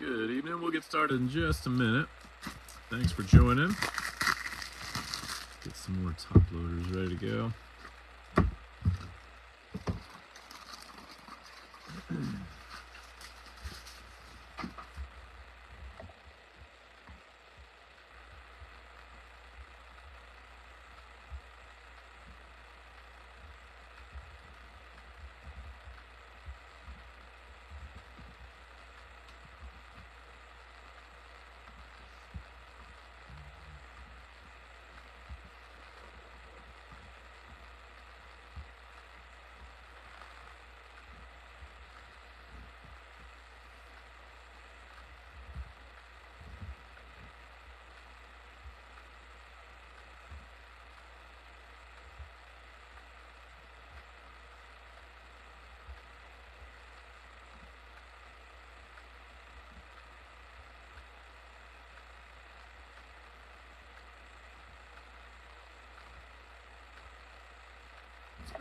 Good evening. We'll get started in just a minute. Thanks for joining. Get some more top loaders ready to go.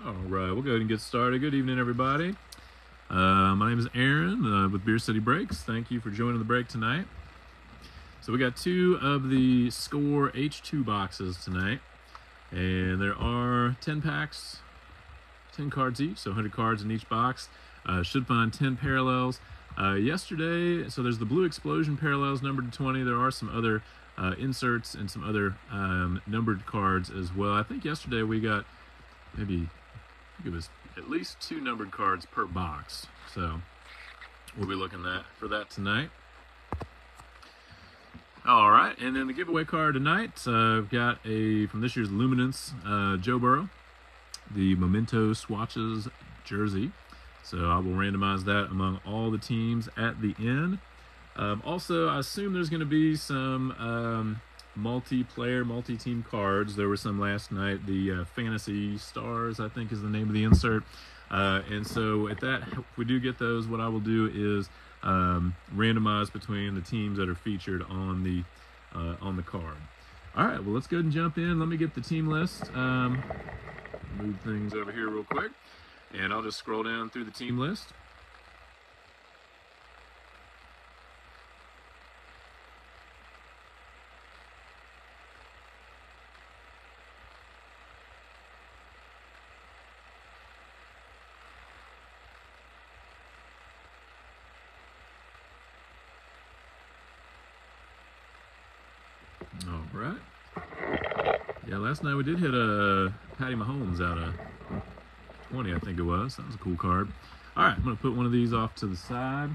All right, we'll go ahead and get started. Good evening, everybody. My name is Aaron with Beer City Breaks. Thank you for joining the break tonight. So we got two of the Score H2 boxes tonight, and there are 10 packs, 10 cards each, so 100 cards in each box. Should find 10 parallels. Yesterday, so there's the Blue Explosion parallels numbered to 20. There are some other inserts and some other numbered cards as well. I think yesterday we got maybe, it was at least 2 numbered cards per box. So we'll be looking for that tonight. All right, and then the giveaway card tonight, I've got from this year's Luminance, Joe Burrow, the Memento Swatches jersey. So I will randomize that among all the teams at the end. Also, I assume there's going to be some multiplayer, multi-team cards. There were some last night. The Fantasy Stars, I think, is the name of the insert. And so if we do get those, what I will do is randomize between the teams that are featured on the card. All right, well, let's go ahead and jump in. Let me get the team list. Move things over here real quick, and I'll just scroll down through the team list. All right. Yeah, last night we did hit a Patty Mahomes out of 20, I think it was. That was a cool card. All right, I'm going to put one of these off to the side.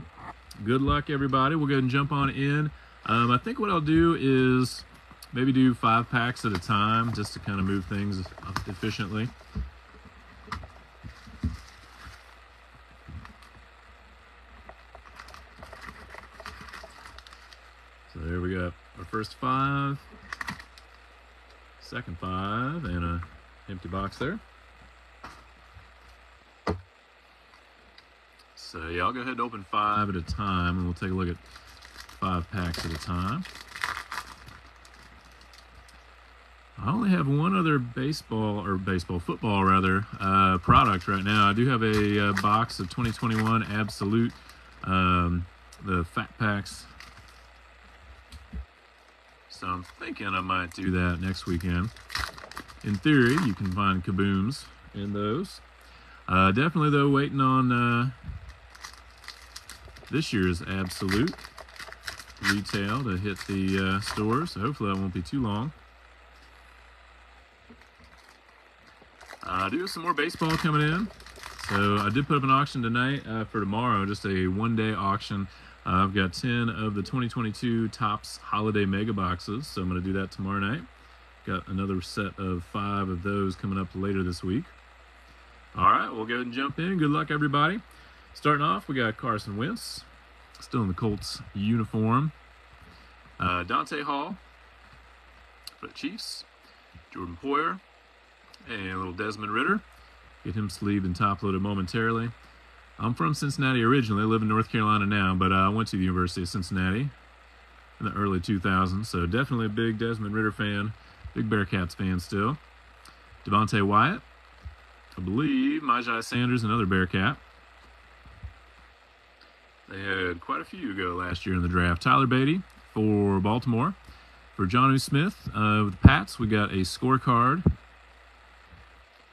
Good luck, everybody. We'll go ahead and jump on in. I think what I'll do is maybe do 5 packs at a time just to kind of move things efficiently. So there we go. Our first 5, second 5, and an empty box there. So yeah, I'll go ahead and open 5 at a time, and we'll take a look at 5 packs at a time. I only have one other football rather, product right now. I do have a box of 2021 Absolute, the Fat Packs. So I'm thinking I might do that next weekend. In theory, you can find kabooms in those. Definitely, though, waiting on this year's Absolute retail to hit the stores. So hopefully that won't be too long. I do have some more baseball coming in. So I did put up an auction tonight for tomorrow, just a one-day auction. I've got 10 of the 2022 Topps Holiday Mega Boxes, so I'm going to do that tomorrow night. Got another set of 5 of those coming up later this week. All right, we'll go ahead and jump in. Good luck, everybody. Starting off, we got Carson Wentz, still in the Colts uniform. Dante Hall for the Chiefs. Jordan Poyer, and a little Desmond Ridder. Get him sleeved and top-loaded momentarily. I'm from Cincinnati originally. I live in North Carolina now, but I went to the University of Cincinnati in the early 2000s, so definitely a big Desmond Ridder fan, big Bearcats fan still. Devontae Wyatt, I believe Myjai Sanders, another Bearcat. They had quite a few go last year in the draft. Tyler Beatty for Baltimore. For Jonnu Smith with the Pats, we got a scorecard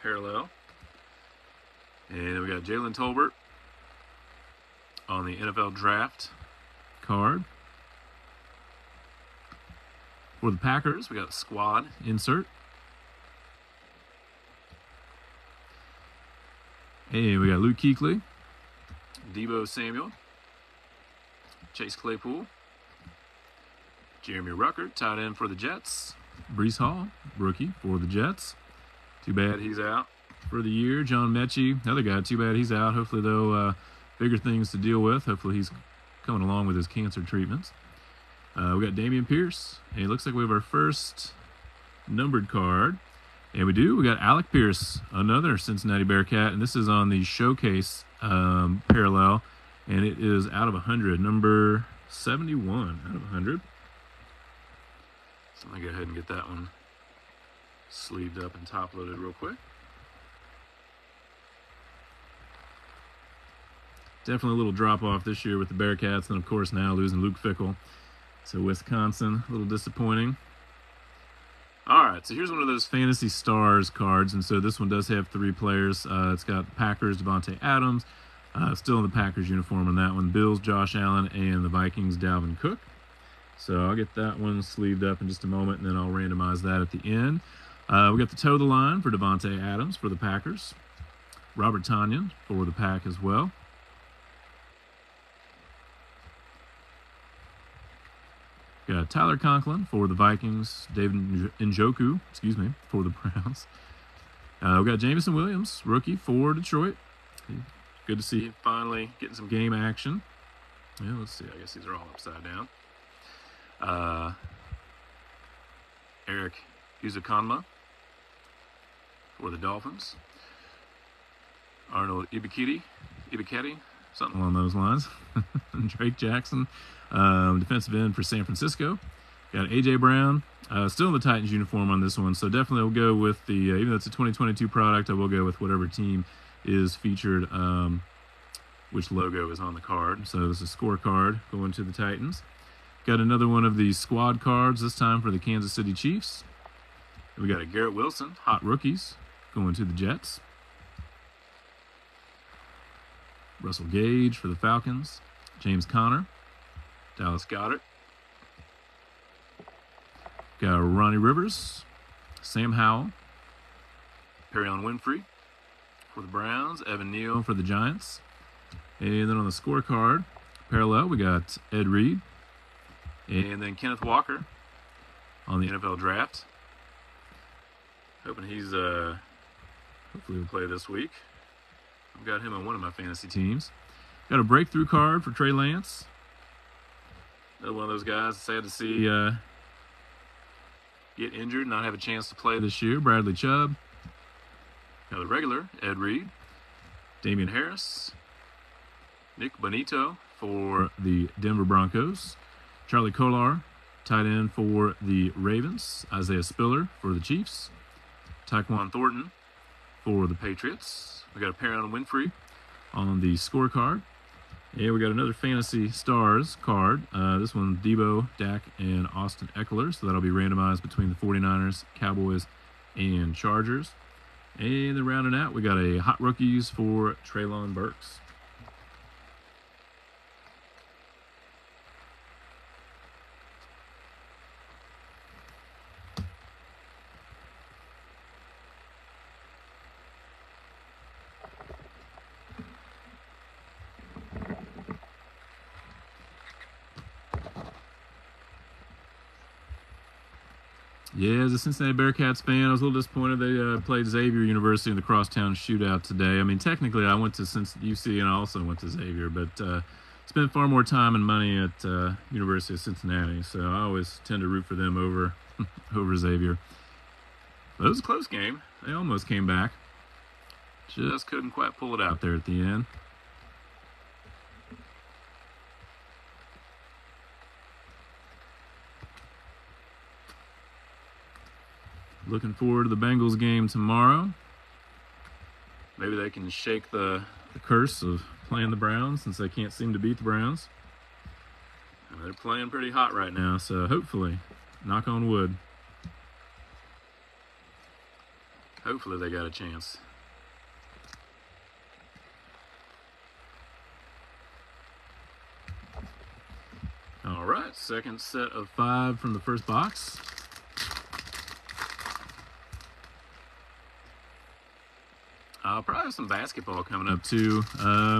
parallel. And we got Jalen Tolbert on the NFL draft card. For the Packers, we got a squad insert. And we got Luke Kuechly, Deebo Samuel, Chase Claypool, Jeremy Ruckert, tight end for the Jets. Breece Hall, rookie for the Jets. Too bad he's out for the year. John Mechie, another guy, too bad he's out. Hopefully, though, bigger things to deal with. Hopefully, he's coming along with his cancer treatments. We got Dameon Pierce. And it looks like we have our first numbered card. And we got Alec Pierce, another Cincinnati Bearcat. And this is on the showcase parallel. And it is out of 100, number 71 out of 100. So I'm going to go ahead and get that one sleeved up and top loaded real quick. Definitely a little drop off this year with the Bearcats. And of course now losing Luke Fickell to Wisconsin. A little disappointing. All right, so here's one of those Fantasy Stars cards. And so this one does have 3 players. It's got Packers, Davante Adams. Still in the Packers uniform on that one. Bills, Josh Allen, and the Vikings, Dalvin Cook. So I'll get that one sleeved up in just a moment, and then I'll randomize that at the end. We got the toe of the line for Davante Adams for the Packers. Robert Tonyan for the Pack as well. Got Tyler Conklin for the Vikings. David Njoku, for the Browns. We got Jameson Williams, rookie for Detroit. Good to see him finally getting some game action. Yeah, let's see. I guess these are all upside down. Eric Uzokonma for the Dolphins. Arnold Ibiketi, something along those lines. Drake Jackson, defensive end for San Francisco. Got A.J. Brown, still in the Titans uniform on this one. So definitely we'll go with the, even though it's a 2022 product, I will go with whatever team is featured, which logo is on the card. So this is a scorecard going to the Titans. Got another one of the squad cards, this time for the Kansas City Chiefs. We got a Garrett Wilson, hot rookies, going to the Jets. Russell Gage for the Falcons. James Conner, Dallas Goedert. Got Ronnie Rivers, Sam Howell, Perion Winfrey for the Browns, Evan Neal for the Giants. And then on the scorecard, parallel, we got Ed Reed. And then Kenneth Walker on the NFL draft. Hoping he's, hopefully he'll play this week. I've got him on one of my fantasy teams. Got a breakthrough card for Trey Lance. Another one of those guys sad to see get injured, not have a chance to play this year. Bradley Chubb. Another regular, Ed Reed. Damian Harris. Nick Bonito for the Denver Broncos. Charlie Kolar, tight end for the Ravens. Isaiah Spiller for the Chiefs. Tyquan Thornton for the Patriots. We got a Perion Winfrey on the scorecard. And we got another Fantasy Stars card. This one, Debo, Dak, and Austin Eckler. So that'll be randomized between the 49ers, Cowboys, and Chargers. And then rounding out, we got a hot rookies for Treylon Burks. Yeah, as a Cincinnati Bearcats fan, I was a little disappointed they played Xavier University in the Crosstown Shootout today. I mean, technically, I went to UC and I also went to Xavier, but spent far more time and money at University of Cincinnati, so I always tend to root for them over over Xavier. But it was a close game. They almost came back. Just couldn't quite pull it out there at the end. Looking forward to the Bengals game tomorrow. Maybe they can shake the curse of playing the Browns since they can't seem to beat the Browns. And they're playing pretty hot right now, so hopefully, knock on wood, hopefully they got a chance. All right, second set of 5 from the first box. I'll probably have some basketball coming up too,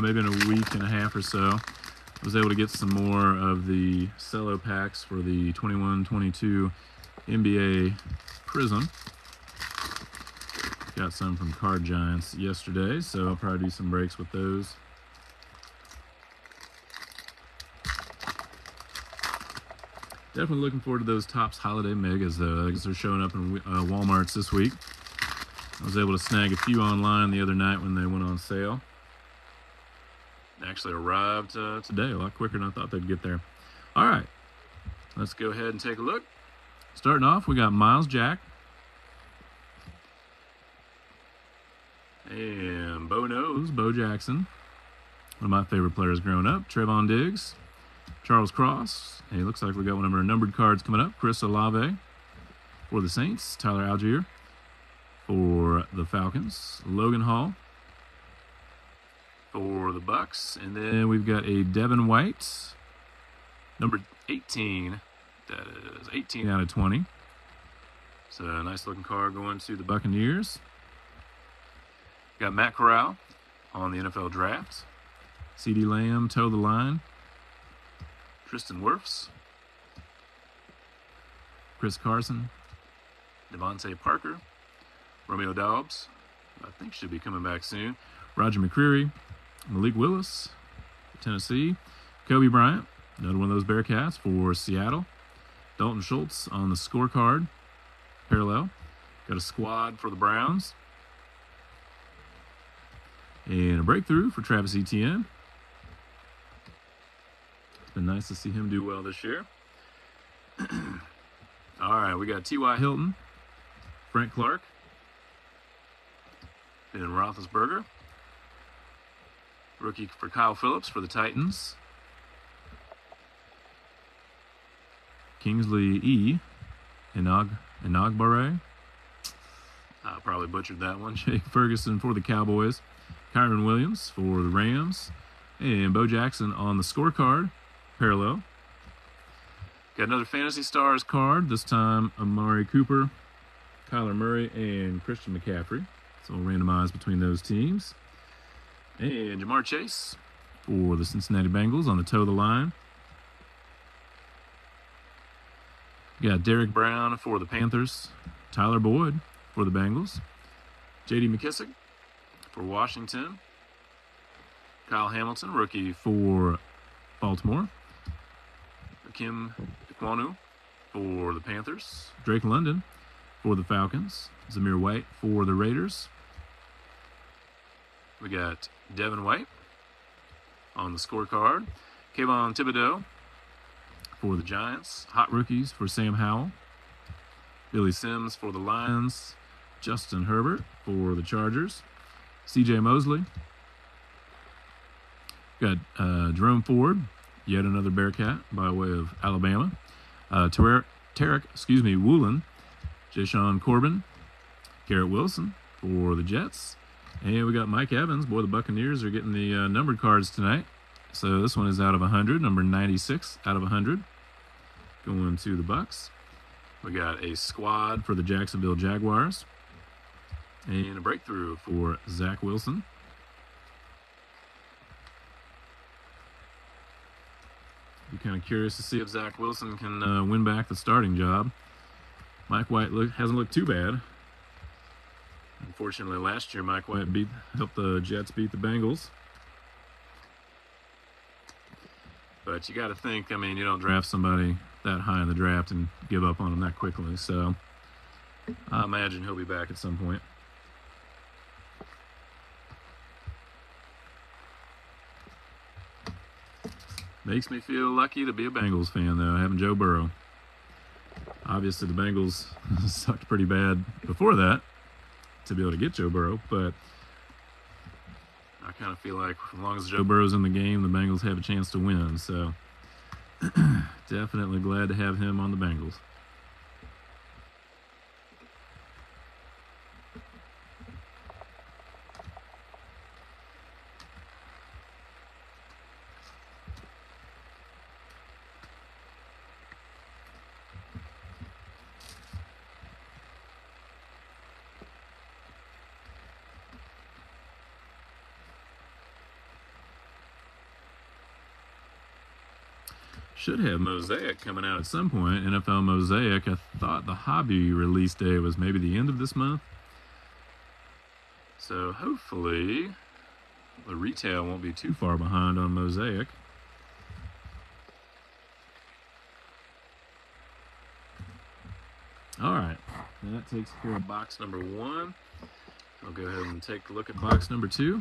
maybe in a week and a half or so. I was able to get some more of the cello packs for the 21-22 NBA Prism. Got some from Card Giants yesterday, so I'll probably do some breaks with those. Definitely looking forward to those Topps Holiday Megas, though. I guess they're showing up in Walmarts this week. I was able to snag a few online the other night when they went on sale. They actually arrived today, a lot quicker than I thought they'd get there. All right, let's go ahead and take a look. Starting off, we got Miles Jack. And Bo Knows, Bo Jackson. One of my favorite players growing up. Trevon Diggs. Charles Cross. Hey, looks like we got one of our numbered cards coming up. Chris Olave for the Saints. Tyler Algier for the Falcons. Logan Hall for the Bucks. And then we've got a Devin White, number 18. That is 18 out of 20. So a nice looking card going to the Buccaneers. Got Matt Corral on the NFL Draft. CeeDee Lamb, toe the line. Tristan Wirfs. Chris Carson. Devontae Parker. Romeo Doubs, I think should be coming back soon. Roger McCreary. Malik Willis, Tennessee. Kobe Bryant, another one of those Bearcats for Seattle. Dalton Schultz on the scorecard. Parallel. Got a squad for the Browns. And a breakthrough for Travis Etienne. It's been nice to see him do well this year. All right, we got T.Y. Hilton, Frank Clark, Ben Roethlisberger. Rookie for Kyle Phillips for the Titans. Kingsley E. Enagbare. I probably butchered that one. Jake Ferguson for the Cowboys. Kyron Williams for the Rams. And Bo Jackson on the scorecard. Parallel. Got another Fantasy Stars card. This time Amari Cooper, Kyler Murray, and Christian McCaffrey. So we'll randomize between those teams. And Jamar Chase for the Cincinnati Bengals on the toe of the line. Got Derek Brown for the Panthers. Tyler Boyd for the Bengals. J.D. McKissick for Washington. Kyle Hamilton, rookie for Baltimore. Kim Ikwonu for the Panthers. Drake London for the Falcons. Zamir White for the Raiders. We got Devin White on the scorecard. Kayvon Thibodeau for the Giants. Hot rookies for Sam Howell. Billy Sims for the Lions. Justin Herbert for the Chargers. C.J. Mosley. Got Jerome Ford, yet another Bearcat by way of Alabama. Tarek Woolen. Jashawn Corbin. Garrett Wilson for the Jets. And we got Mike Evans. Boy, the Buccaneers are getting the numbered cards tonight. So this one is out of 100, number 96 out of 100. Going to the Bucks. We got a squad for the Jacksonville Jaguars. And a breakthrough for Zach Wilson. Be kind of curious to see if Zach Wilson can win back the starting job. Mike White hasn't looked too bad. Unfortunately, last year Mike White helped the Jets beat the Bengals. But you got to think, I mean, you don't draft somebody that high in the draft and give up on them that quickly. So I imagine he'll be back at some point. Makes me feel lucky to be a Bengals fan, though, having Joe Burrow. Obviously, the Bengals sucked pretty bad before that to be able to get Joe Burrow, but I kind of feel like as long as Joe Burrow's in the game, the Bengals have a chance to win. So definitely glad to have him on the Bengals. Should have Mosaic coming out at some point. NFL Mosaic. I thought the hobby release day was maybe the end of this month. So hopefully the retail won't be too far behind on Mosaic. All right, that takes care of box number 1. I'll go ahead and take a look at box number 2.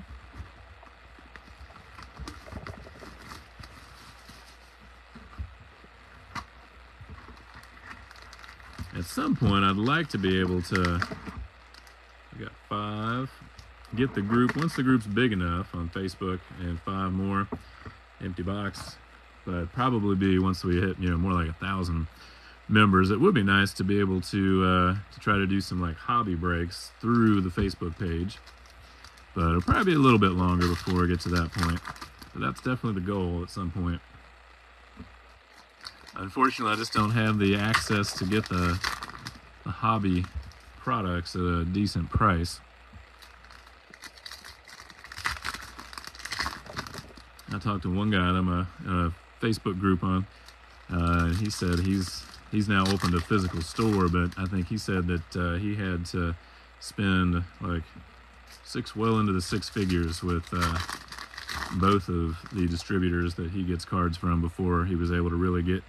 At some point, I'd like to be able to, I got 5, get the group, once the group's big enough on Facebook, and 5 more empty box, but probably be once we hit, more like 1,000 members. It would be nice to be able to try to do some like hobby breaks through the Facebook page, but it'll probably be a little bit longer before we get to that point. But that's definitely the goal at some point. Unfortunately, I just don't have the access to get the hobby products at a decent price. I talked to one guy that I'm a Facebook group on. He said he's now opened a physical store, but I think he said that he had to spend like well into the 6 figures with both of the distributors that he gets cards from before he was able to really get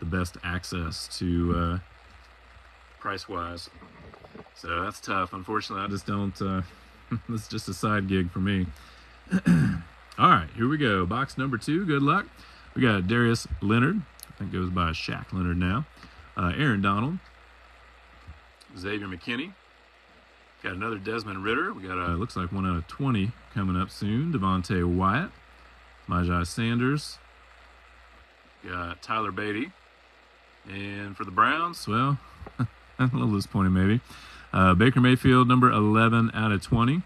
the best access to price-wise. So that's tough. Unfortunately, I just don't, it's just a side gig for me. All right, here we go. Box number 2, good luck. We got Darius Leonard, I think goes by Shaq Leonard now. Aaron Donald. Xavier McKinney. Got another Desmond Ritter. We got looks like 1 out of 20 coming up soon. Devontae Wyatt. Myjai Sanders. Got Tyler Beatty. And for the Browns, well, a little disappointing maybe. Baker Mayfield, number 11 out of 20.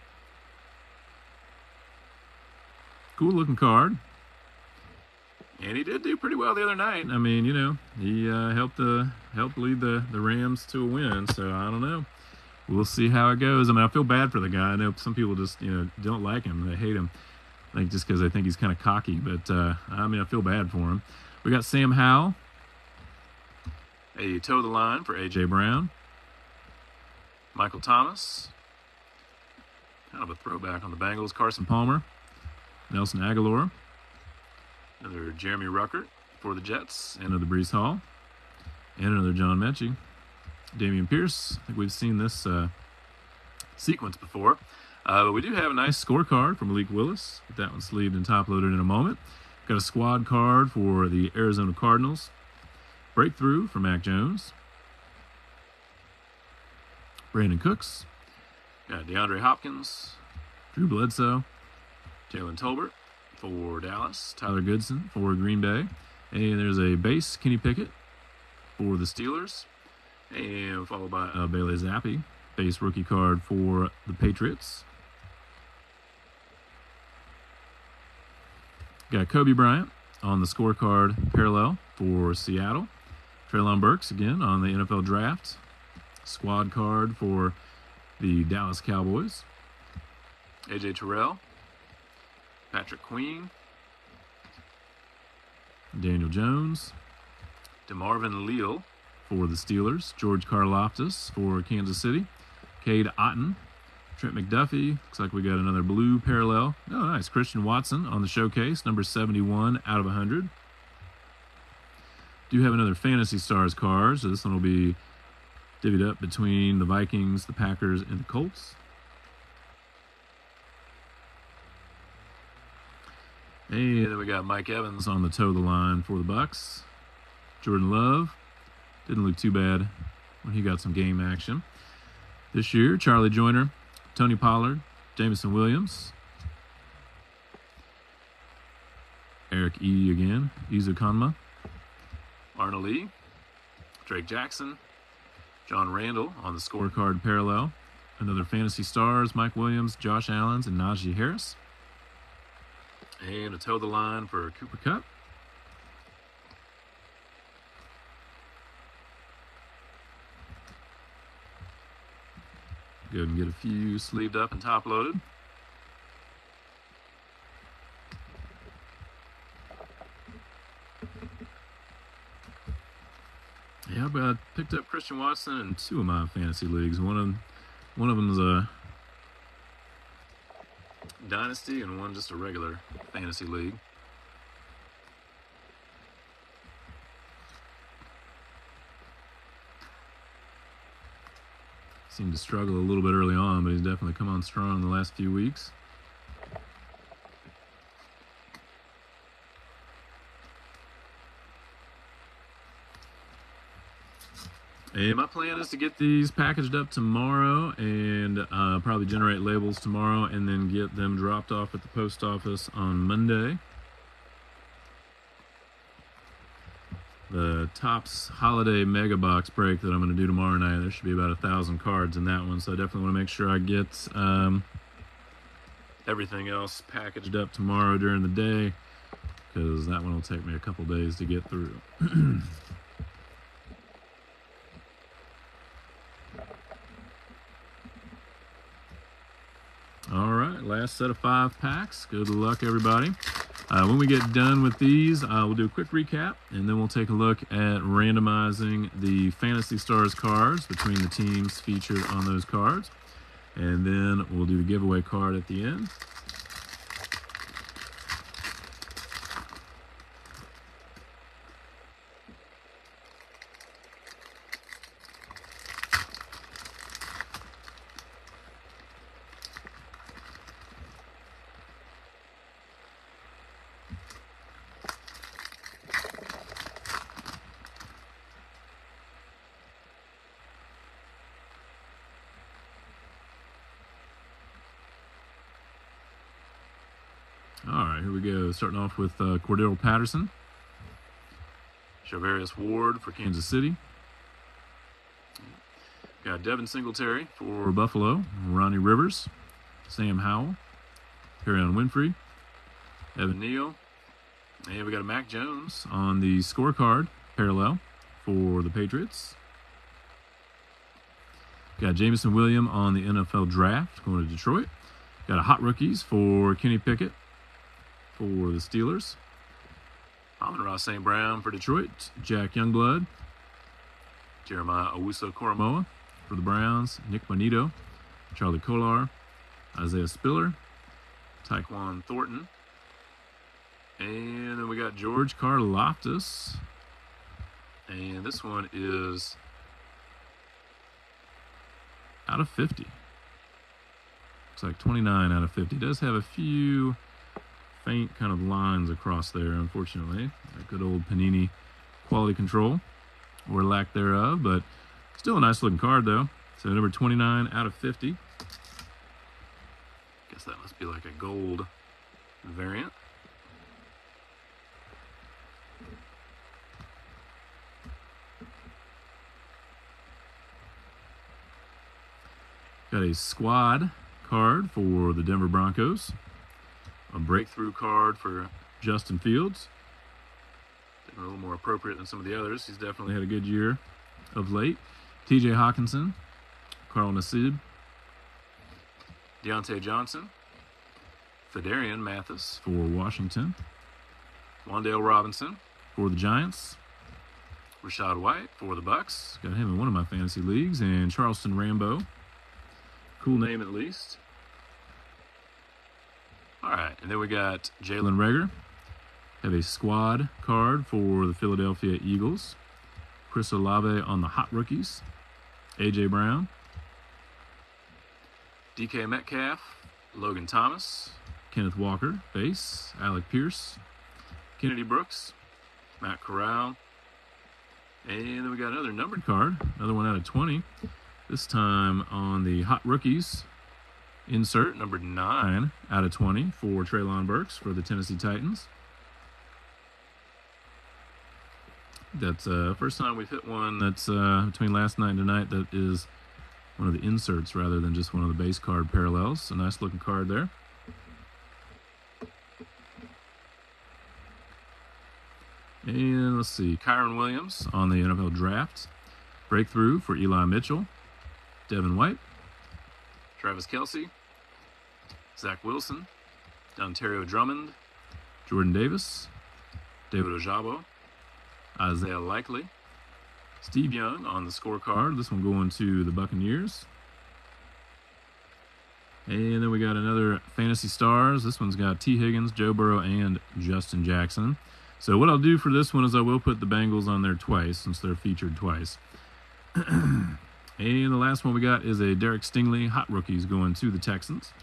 Cool looking card. And he did do pretty well the other night. I mean, he helped lead the Rams to a win. So I don't know. We'll see how it goes. I mean, I feel bad for the guy. I know some people just, don't like him. They hate him. I think just because they think he's kind of cocky. But, I feel bad for him. We got Sam Howell. A toe the line for A.J. Brown. Michael Thomas. Kind of a throwback on the Bengals. Carson Palmer. Nelson Aguilar. Another Jeremy Ruckert for the Jets. And another Breece Hall. And another John Mechie. Dameon Pierce. I think we've seen this sequence before. But we do have a nice scorecard from Malik Willis. Get that one sleeved and top-loaded in a moment. Got a squad card for the Arizona Cardinals. Breakthrough for Mac Jones. Brandon Cooks. Got DeAndre Hopkins. Drew Bledsoe. Jalen Tolbert for Dallas. Tyler Goodson for Green Bay. And there's a base Kenny Pickett for the Steelers. And followed by Bailey Zappi. Base rookie card for the Patriots. Got Kobe Bryant on the scorecard parallel for Seattle. Treylon Burks again on the NFL draft. Squad card for the Dallas Cowboys. A.J. Terrell. Patrick Queen. Daniel Jones. DeMarvin Leal for the Steelers. George Karlaftis for Kansas City. Cade Otton. Trent McDuffie. Looks like we got another blue parallel. Oh, nice. Christian Watson on the showcase. Number 71 out of 100. Do have another Fantasy Stars card. So this one will be divvied up between the Vikings, the Packers, and the Colts. And then we got Mike Evans on the toe of the line for the Bucks. Jordan Love. Didn't look too bad when he got some game action. This year, Charlie Joyner, Tony Pollard, Jameson Williams. Eric E. again. Izukanma. Arnold Lee. Drake Jackson. John Randall on the scorecard parallel. Another Fantasy Stars, Mike Williams, Josh Allens, and Najee Harris. And a toe the line for Cooper Kupp. Go ahead and get a few sleeved up and top loaded. Yeah, but I picked up Christian Watson in 2 of my fantasy leagues. One of them is a dynasty and one just a regular fantasy league. Seemed to struggle a little bit early on, but he's definitely come on strong the last few weeks. And my plan is to get these packaged up tomorrow and probably generate labels tomorrow and then get them dropped off at the post office on Monday. The Topps Holiday Mega Box break that I'm going to do tomorrow night, there should be about 1,000 cards in that one, so I definitely want to make sure I get everything else packaged up tomorrow during the day, because that one will take me a couple days to get through. All right, last set of 5 packs. Good luck, everybody. When we get done with these, we'll do a quick recap, and then we'll take a look at randomizing the Fantasy Stars cards between the teams featured on those cards. And then we'll do the giveaway card at the end. All right, here we go. Starting off with Cordero Patterson. Charvarius Ward for Kansas City. Got Devin Singletary for Buffalo. Ronnie Rivers. Sam Howell. Perrion Winfrey. Evan Neal. And we got a Mac Jones on the scorecard parallel for the Patriots. Got Jameson Williams on the NFL draft going to Detroit. Got a Hot Rookies for Kenny Pickett for the Steelers. Amon-Ra St. Brown for Detroit. Jack Youngblood. Jeremiah Owusu-Koramoah for the Browns. Nick Bonito. Charlie Kolar. Isaiah Spiller. Tyquan Thornton. And then we got George Karlaftis. And this one is out of 50. Looks like 29 out of 50. Does have a few faint kind of lines across there, unfortunately. That good old Panini quality control, or lack thereof, but still a nice looking card though. So number 29 out of 50. Guess that must be like a gold variant. Got a squad card for the Denver Broncos. A breakthrough card for Justin Fields. A little more appropriate than some of the others. He's definitely had a good year of late. TJ Hawkinson. Carl Nassib. Deontay Johnson. Fedarian Mathis for Washington. Wan'Dale Robinson for the Giants. Rachaad White for the Bucks. Got him in one of my fantasy leagues. And Charleston Rambo. Cool name at least. All right, and then we got Jalen Reagor. Have a squad card for the Philadelphia Eagles. Chris Olave on the Hot Rookies. A.J. Brown. DK Metcalf. Logan Thomas. Kenneth Walker, base. Alec Pierce. Kennedy Brooks. Matt Corral. And then we got another numbered card. Another one out of 20. This time on the Hot Rookies. Insert number 9 out of 20 for Treylon Burks for the Tennessee Titans. That's first time we've hit one that's between last night and tonight that is one of the inserts rather than just one of the base card parallels. A nice looking card there. And let's see, Kyron Williams on the NFL Draft. Breakthrough for Eli Mitchell, Devin White, Travis Kelce, Zach Wilson, Dontario Drummond, Jordan Davis, David Ojabo, Isaiah Likely, Steve Young on the scorecard. This one going to the Buccaneers. And then we got another Fantasy Stars. This one's got T. Higgins, Joe Burrow, and Justin Jackson. So what I'll do for this one is I will put the Bengals on there twice since they're featured twice. And the last one we got is a Derek Stingley Hot Rookies going to the Texans.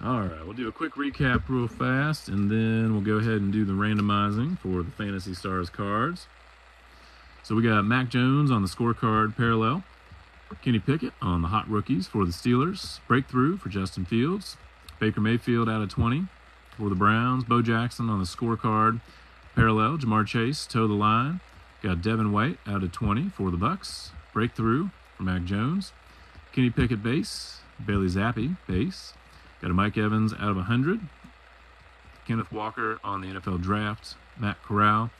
All right, we'll do a quick recap real fast, and then we'll go ahead and do the randomizing for the Fantasy Stars cards. So we got Mac Jones on the scorecard parallel, Kenny Pickett on the Hot Rookies for the Steelers, Breakthrough for Justin Fields, Baker Mayfield out of 20 for the Browns, Bo Jackson on the scorecard parallel, Jamar Chase toe the line, got Devin White out of 20 for the Bucks, Breakthrough for Mac Jones, Kenny Pickett base, Bailey Zappi base, got a Mike Evans out of 100. Kenneth Walker on the NFL Draft. Matt Corral.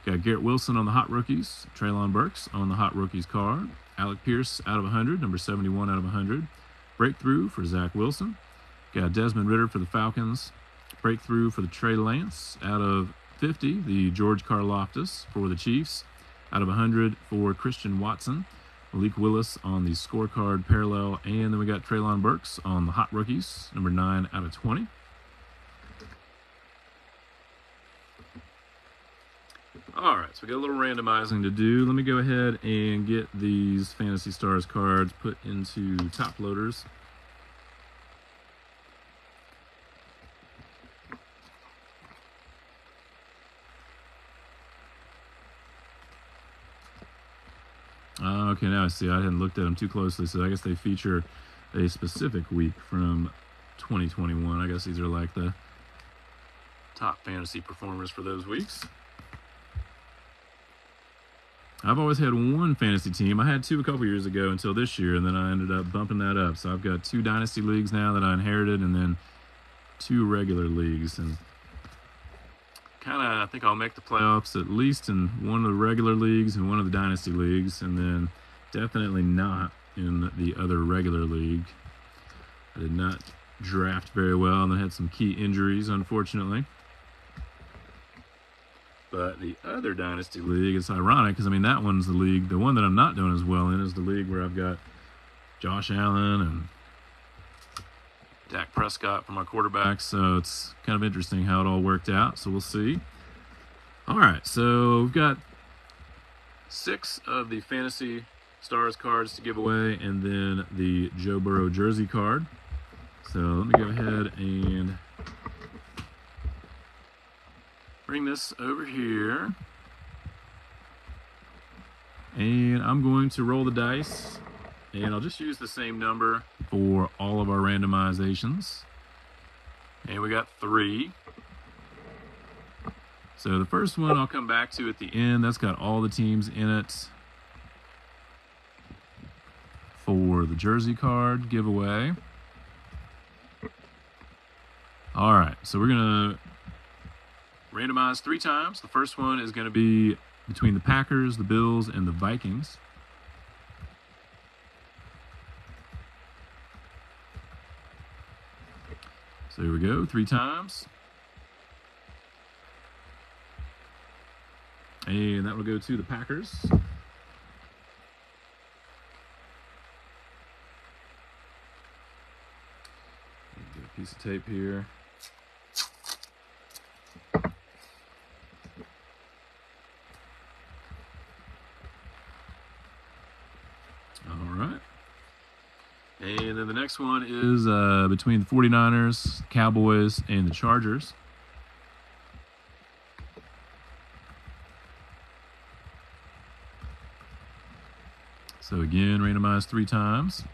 Got Garrett Wilson on the Hot Rookies. Treylon Burks on the Hot Rookies card. Alec Pierce out of 100, number 71 out of 100. Breakthrough for Zach Wilson. Got Desmond Ridder for the Falcons. Breakthrough for the Trey Lance out of 50. The George Karlaftis for the Chiefs. Out of 100 for Christian Watson. Malik Willis on the scorecard parallel, and then we got Treylon Burks on the Hot Rookies, number 9 out of 20. All right, so we got a little randomizing to do. Let me go ahead and get these Fantasy Stars cards put into top loaders. Okay, now I see. I hadn't looked at them too closely, so I guess they feature a specific week from 2021. I guess these are like the top fantasy performers for those weeks. I've always had one fantasy team. I had two a couple years ago until this year, and then I ended up bumping that up. So I've got 2 dynasty leagues now that I inherited, and then 2 regular leagues. And I think I'll make the playoffs at least in one of the regular leagues and one of the dynasty leagues, and then definitely not in the other regular league. I did not draft very well and I had some key injuries, unfortunately. But the other dynasty league, it's ironic because, I mean, that one's the league. The one that I'm not doing as well in is the league where I've got Josh Allen and Dak Prescott for my quarterbacks, so it's kind of interesting how it all worked out, so we'll see. All right, so we've got 6 of the Fantasy Stars cards to give away, and then the Joe Burrow jersey card. So let me go ahead and bring this over here. And I'm going to roll the dice. And I'll just use the same number for all of our randomizations. And we got 3. So the first one I'll come back to at the end. That's got all the teams in it for the jersey card giveaway. All right, so we're going to randomize 3 times. The first one is going to be between the Packers, the Bills, and the Vikings. So here we go, 3 times. And that will go to the Packers. Piece of tape here. All right. And then the next one is between the 49ers, Cowboys, and the Chargers. So again, randomized 3 times.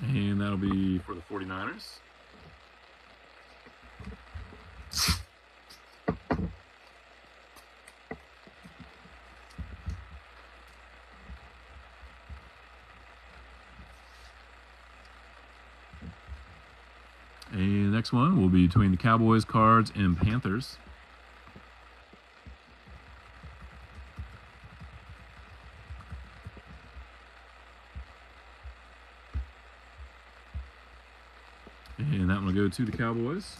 And that'll be for the 49ers. And the next one will be between the Cowboys, Cards, and Panthers. And that one will go to the Cowboys.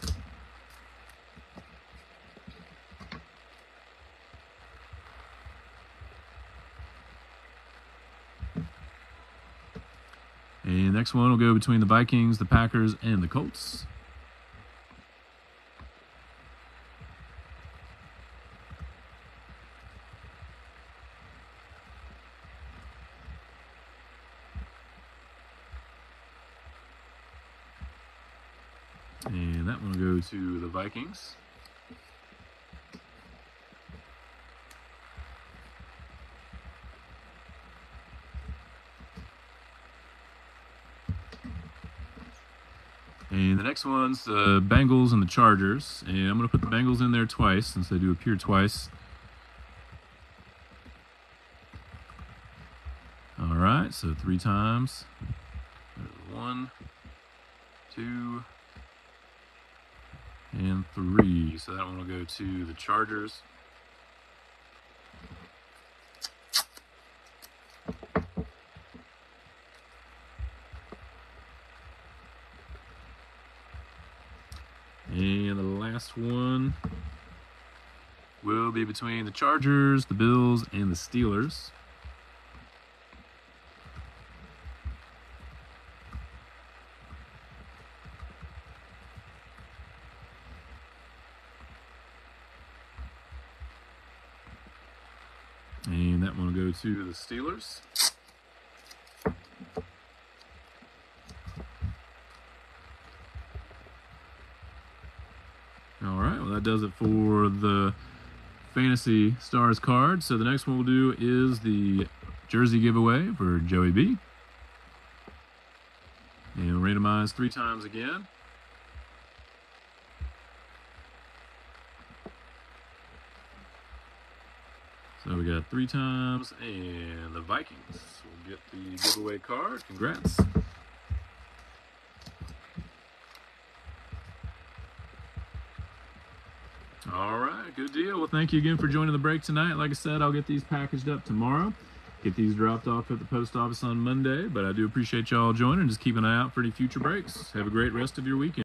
And next one will go between the Vikings, the Packers, and the Colts. And that one will go to the Vikings. And the next one's the Bengals and the Chargers. And I'm going to put the Bengals in there twice since they do appear twice. All right, so 3 times. There's 1, 2, and 3. So that one will go to the Chargers. And the last one will be between the Chargers, the Bills, and the Steelers. And that one will go to the Steelers. All right, well, that does it for the Fantasy Stars card. So the next one we'll do is the jersey giveaway for Joey B. And we'll randomize 3 times again. So we got 3 times, and the Vikings will get the giveaway card. Congrats. All right, good deal. Well, thank you again for joining the break tonight. Like I said, I'll get these packaged up tomorrow. Get these dropped off at the post office on Monday. But I do appreciate y'all joining. Just keep an eye out for any future breaks. Have a great rest of your weekend.